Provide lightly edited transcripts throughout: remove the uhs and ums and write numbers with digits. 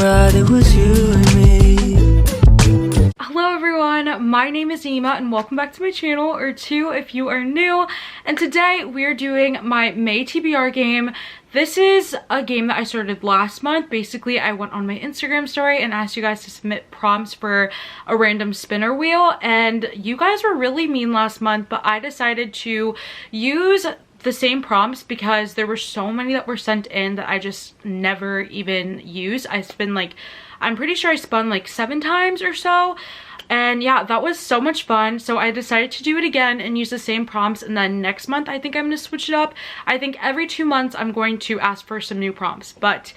right, it was you and me. Hello everyone, my name is 𝓲𝓸𝓬𝓲 and welcome back to my channel, or two if you are new. And today we are doing my MayTBR game. This is a game that I started last month. Basically, I went on my Instagram story and asked you guys to submit prompts for a random spinner wheel, and you guys were really mean last month, but I decided to use the same prompts because there were so many that were sent in that I just never even used. I'm pretty sure I spun like 7 times or so. And yeah, that was so much fun. So I decided to do it again and use the same prompts. And then next month, I think I'm going to switch it up. I think every 2 months, I'm going to ask for some new prompts. But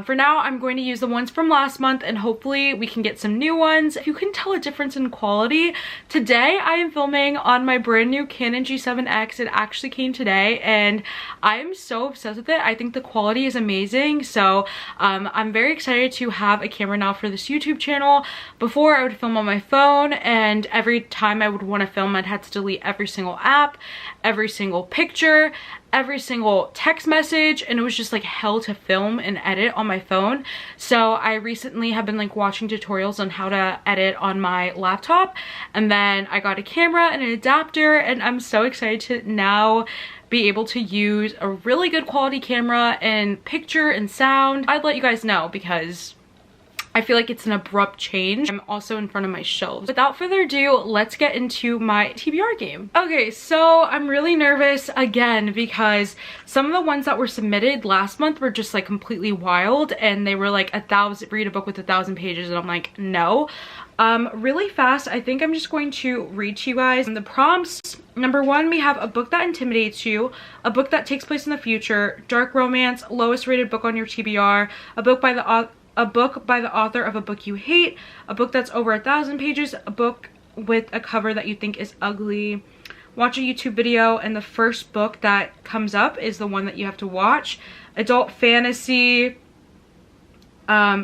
for now, I'm going to use the ones from last month and hopefully we can get some new ones. If you can tell a difference in quality, today I am filming on my brand new Canon G7X. It actually came today and I'm so obsessed with it. I think the quality is amazing. So I'm very excited to have a camera now for this YouTube channel. Before, I would film on my phone, and every time I would want to film, I'd have to delete every single app, every single picture, every single text message, and it was just like hell to film and edit on my phone. So I recently have been like watching tutorials on how to edit on my laptop, and then I got a camera and an adapter, and I'm so excited to now be able to use a really good quality camera and picture and sound. I'd let you guys know because I feel like it's an abrupt change. I'm also in front of my shelves. Without further ado, let's get into my TBR game. Okay, so I'm really nervous again because some of the ones that were submitted last month were just like completely wild, and they were like read a book with 1,000 pages, and I'm like, no. Really fast, I think I'm just going to read to you guys the prompts. Number 1, we have a book that intimidates you, a book that takes place in the future, dark romance, lowest rated book on your TBR, a book by the author of a book you hate, a book that's over 1,000 pages, a book with a cover that you think is ugly, watch a YouTube video, and the first book that comes up is the one that you have to watch, adult fantasy,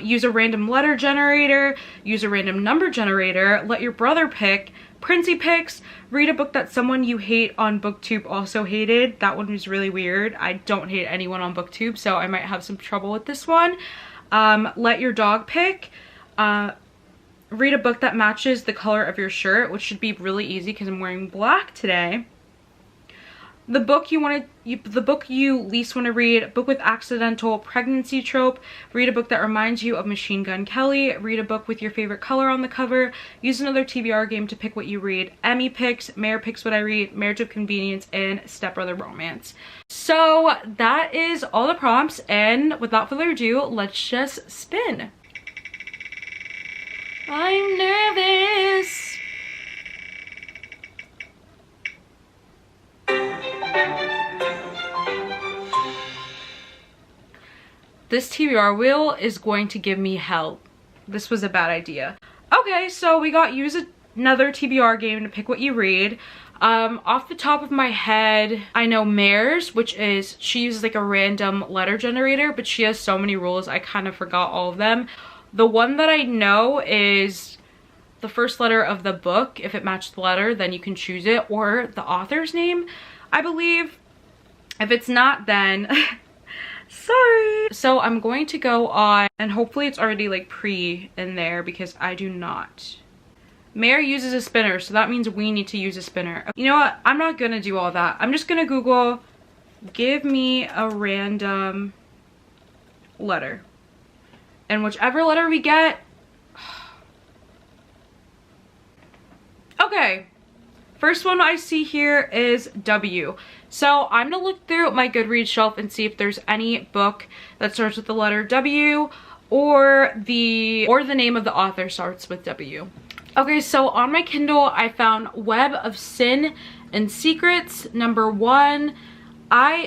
use a random letter generator, use a random number generator, let your brother pick, Princey picks, read a book that someone you hate on BookTube also hated. That one was really weird. I don't hate anyone on BookTube, so I might have some trouble with this one. Let your dog pick, read a book that matches the color of your shirt, which should be really easy because I'm wearing black today. The book you least want to read, a book with accidental pregnancy trope, read a book that reminds you of Machine Gun Kelly, read a book with your favorite color on the cover, use another TBR game to pick what you read, Emmy picks, Mayor picks what I read, Marriage of Convenience, and Stepbrother Romance. So that is all the prompts, and without further ado, let's just spin. I'm nervous. This TBR wheel is going to give me hell. This was a bad idea. Okay, so we got use another TBR game to pick what you read. Off the top of my head, I know Mare's, which is, she uses like a random letter generator, but she has so many rules, I kind of forgot all of them. The one that I know is the first letter of the book. If it matches the letter, then you can choose it, or the author's name, I believe. If it's not, then sorry. So I'm going to go on, and hopefully it's already like pre in there because I do not. Mare uses a spinner, so that means we need to use a spinner. You know what? I'm not gonna do all that. I'm just gonna Google, give me a random letter. And whichever letter we get. Okay. First one I see here is W. So I'm gonna look through my Goodreads shelf and see if there's any book that starts with the letter W, or the name of the author starts with W. Okay, so on my Kindle I found Web of Sin and Secrets, number 1.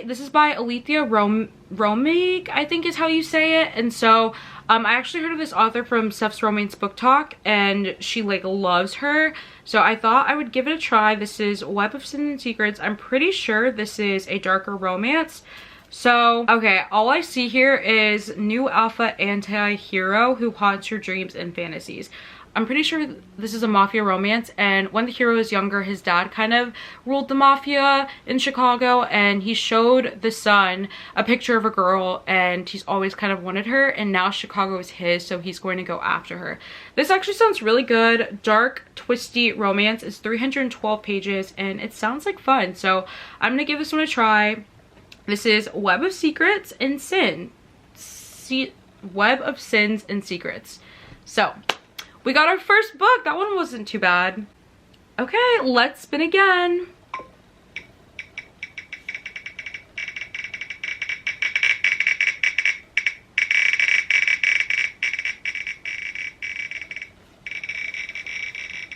This is by 𝓼𝓸𝓬𝓲𝓪, I think is how you say it. And so I actually heard of this author from Steph's Romance Book Talk, and she like loves her. So I thought I would give it a try. This is Web of Sin and Secrets. I'm pretty sure this is a darker romance. So, okay, all I see here is new alpha anti-hero who haunts your dreams and fantasies. I'm pretty sure this is a mafia romance, and when the hero was younger, his dad kind of ruled the mafia in Chicago, and he showed the son a picture of a girl, and he's always kind of wanted her, and now Chicago is his, so he's going to go after her. This actually sounds really good. Dark, twisty romance. It's 312 pages, and it sounds like fun, so I'm gonna give this one a try. This is Web of Secrets and Sin. Web of Sins and Secrets. So we got our first book. That one wasn't too bad. Okay, let's spin again.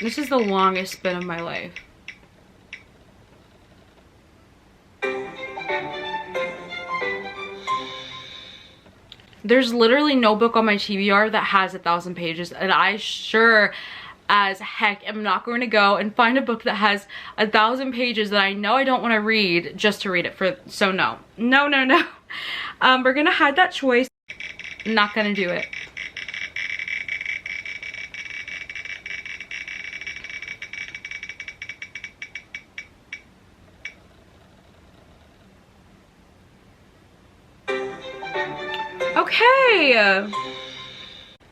This is the longest spin of my life. There's literally no book on my TBR that has 1,000 pages, and I sure as heck am not going to go and find a book that has 1,000 pages that I know I don't want to read just to read it for. So no. We're gonna hide that choice. Not gonna do it. Okay,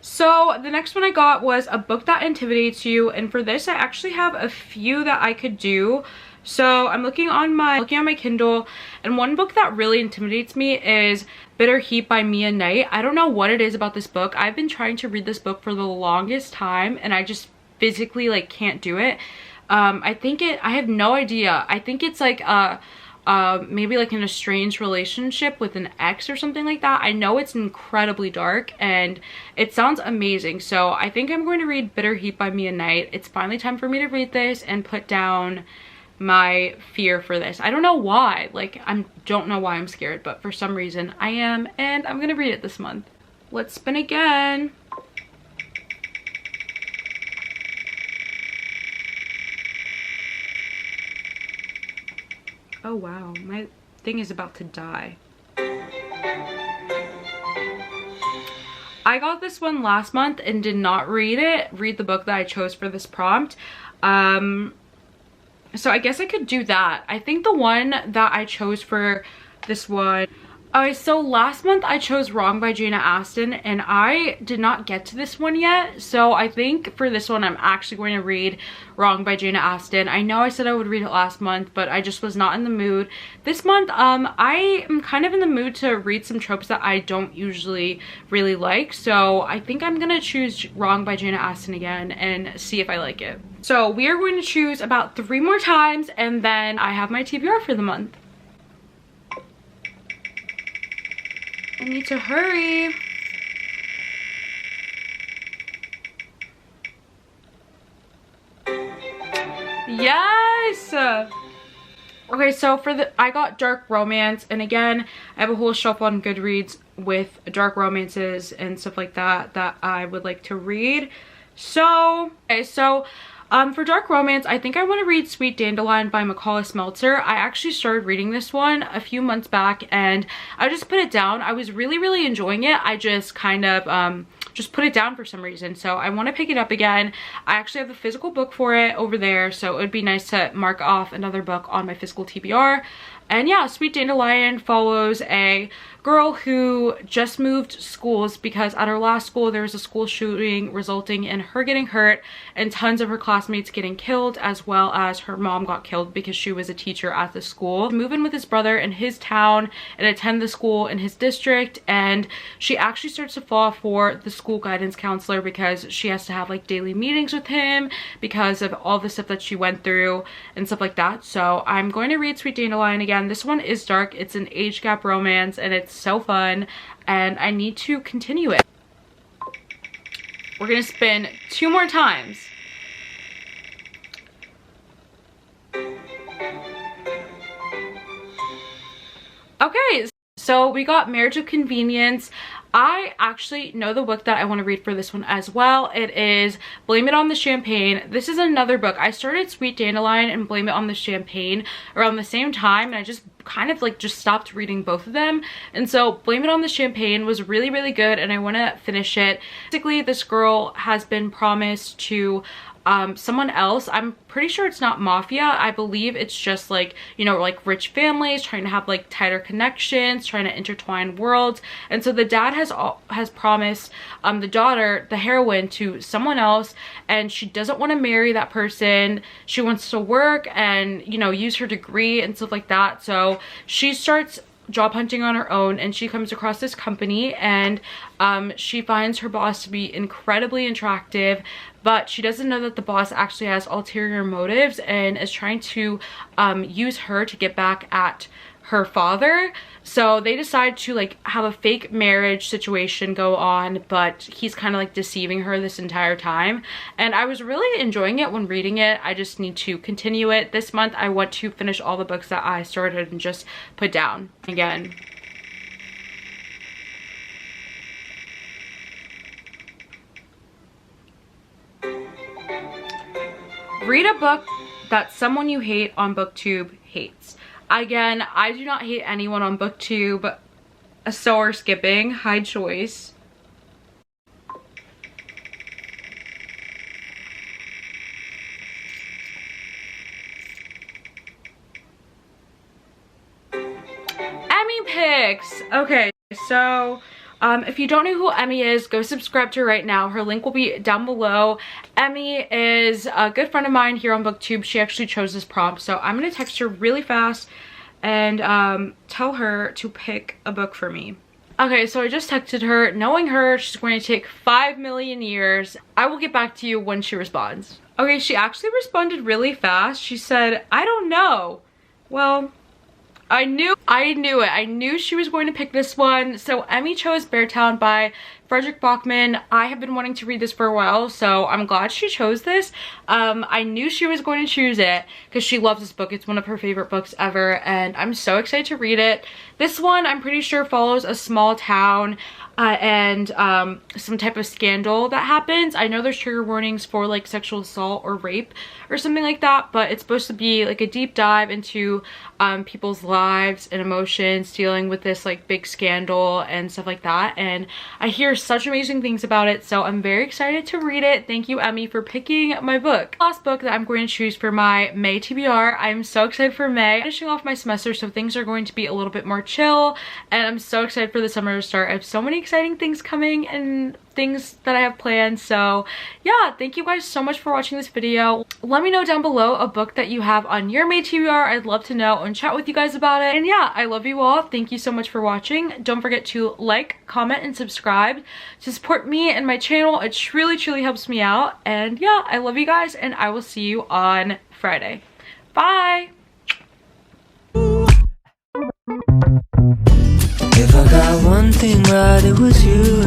so the next one I got was A Book That Intimidates You, and for this I actually have a few that I could do. So I'm looking on my Kindle, and one book that really intimidates me is Bitter Heat by Mia Knight. I don't know what it is about this book. I've been trying to read this book for the longest time, and I just physically like can't do it. I have no idea. I think it's like maybe like an estranged relationship with an ex or something like that. I know it's incredibly dark and it sounds amazing, so I think I'm going to read Bitter Heat by Mia Knight. It's finally time for me to read this and put down my fear for this. I don't know why, like don't know why I'm scared, but for some reason I am, and I'm gonna read it this month. Let's spin again. Oh wow, my thing is about to die. I got this one last month and did not read the book that I chose for this prompt. So I guess I could do that. I think the one that I chose for this one, okay, so last month I chose Wrong by Jane Austen, and I did not get to this one yet. So I think for this one I'm actually going to read Wrong by Jane Austen. I know I said I would read it last month, but I just was not in the mood. This month I am kind of in the mood to read some tropes that I don't usually really like. So I think I'm gonna choose Wrong by Jane Austen again and see if I like it. So we are going to choose about 3 more times, and then I have my TBR for the month. I need to hurry. Yes! Okay, so I got dark romance, and again, I have a whole shelf on Goodreads with dark romances and stuff like that that I would like to read. So, okay, so for dark romance, I think I want to read Sweet Dandelion by Macaulay Smeltzer. I actually started reading this one a few months back, and I just put it down. I was really enjoying it. I just kind of just put it down for some reason, so I want to pick it up again. I actually have the physical book for it over there, so it would be nice to mark off another book on my physical TBR. And yeah, Sweet Dandelion follows a girl who just moved schools because at her last school there was a school shooting resulting in her getting hurt and tons of her classmates getting killed, as well as her mom got killed because she was a teacher at the school. Move in with his brother in his town and attend the school in his district, and she actually starts to fall for the school guidance counselor because she has to have like daily meetings with him because of all the stuff that she went through and stuff like that. So I'm going to read Sweet Dandelion again. This one is dark. It's an age gap romance, and it's so fun, and I need to continue it. We're gonna spin 2 more times. Okay, So we got Marriage of Convenience. I actually know the book that I want to read for this one as well. It is Blame It on the Champagne. This is another book. I started Sweet Dandelion and Blame It on the Champagne around the same time, and I just kind of like just stopped reading both of them. And so Blame It on the Champagne was really, really good, and I want to finish it. Basically, this girl has been promised to someone else. I'm pretty sure it's not mafia. I believe it's just like, you know, like rich families trying to have like tighter connections, trying to intertwine worlds. And so the dad has promised the daughter, the heroine, to someone else, and she doesn't want to marry that person. She wants to work and, you know, use her degree and stuff like that. So she starts job hunting on her own, and she comes across this company, and she finds her boss to be incredibly attractive, but she doesn't know that the boss actually has ulterior motives and is trying to use her to get back at her father. So they decide to like have a fake marriage situation go on, but he's kind of like deceiving her this entire time. And I was really enjoying it when reading it. I just need to continue it. This month I want to finish all the books that I started and just put down again. Read a book that someone you hate on BookTube hates. Again, I do not hate anyone on BookTube, so we're skipping. High choice. Emmy picks. Okay, so if you don't know who Emmy is, go subscribe to her right now. Her link will be down below. Emmy is a good friend of mine here on BookTube. She actually chose this prompt, so I'm gonna text her really fast and tell her to pick a book for me. Okay, so I just texted her. Knowing her, she's going to take 5 million years. I will get back to you when she responds. Okay, she actually responded really fast. She said, I don't know. Well, I knew it. I knew she was going to pick this one. So Emmy chose Beartown by Frederick Bachman. I have been wanting to read this for a while, so I'm glad she chose this. I knew she was going to choose it because she loves this book. It's one of her favorite books ever, and I'm so excited to read it. This one, I'm pretty sure, follows a small town and some type of scandal that happens. I know there's trigger warnings for like sexual assault or rape or something like that, but it's supposed to be like a deep dive into people's lives and emotions dealing with this like big scandal and stuff like that. And I hear such amazing things about it, so I'm very excited to read it. Thank you, Emmy, for picking my book. Last book that I'm going to choose for my May TBR. I'm so excited for May. Finishing off my semester, so things are going to be a little bit more chill, and I'm so excited for the summer to start. I have so many exciting things coming and things that I have planned. So yeah, thank you guys so much for watching this video. Let me know down below a book that you have on your May TBR. I'd love to know and chat with you guys about it. And yeah, I love you all. Thank you so much for watching. Don't forget to like, comment, and subscribe to support me and my channel. It truly helps me out. And yeah, I love you guys, and I will see you on Friday. Bye. If I got one thing right, it was you.